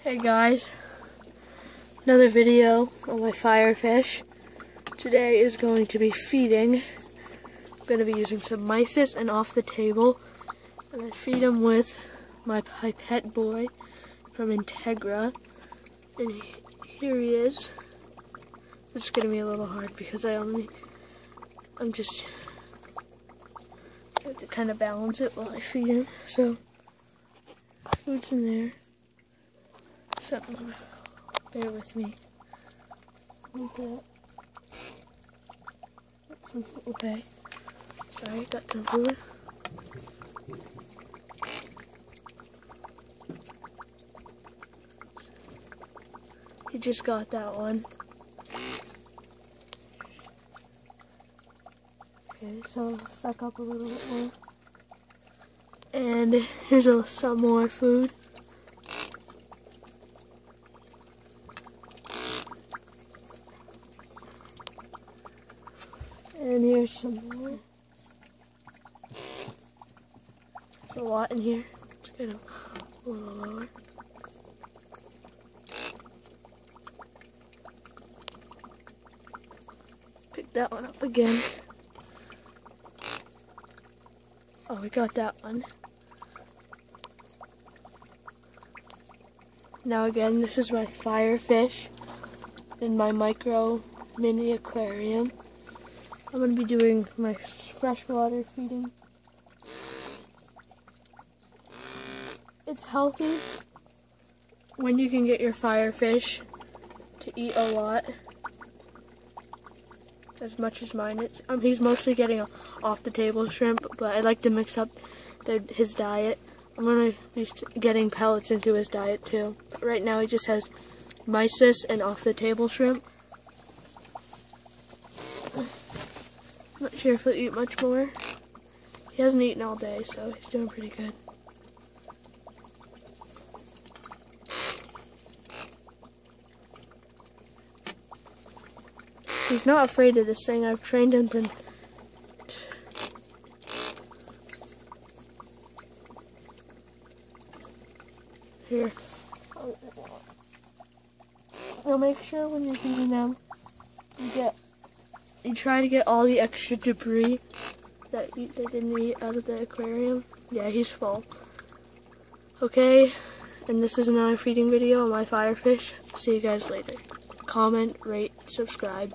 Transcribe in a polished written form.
Hey guys, another video on my firefish. Today is going to be feeding. I'm going to be using some mysis and off the table. And I feed them with my pipette boy from Integra. And here he is. This is going to be a little hard because I'm just have to kind of balance it while I feed him. So, food's in there. So, bear with me. Like that. Got some food. Okay. Sorry, got some food. He just got that one. Okay, so suck up a little bit more. And here's some more food. And here's some more. There's a lot in here. Let's get them a little lower. Pick that one up again. Oh, we got that one. Now again, this is my firefish in my micro mini aquarium. I'm going to be doing my freshwater feeding. It's healthy when you can get your firefish to eat a lot, as much as mine is. He's mostly getting off the table shrimp, but I like to mix up his diet. I'm going to be getting pellets into his diet too. But right now he just has mysis and off the table shrimp. Not sure if he'll eat much more. He hasn't eaten all day, so he's doing pretty good. He's not afraid of this thing. I've trained him to... Here. Now make sure when you're feeding them, you try to get all the extra debris that they didn't eat out of the aquarium. Yeah, he's full. Okay, and this is another feeding video on my firefish. See you guys later. Comment, rate, subscribe.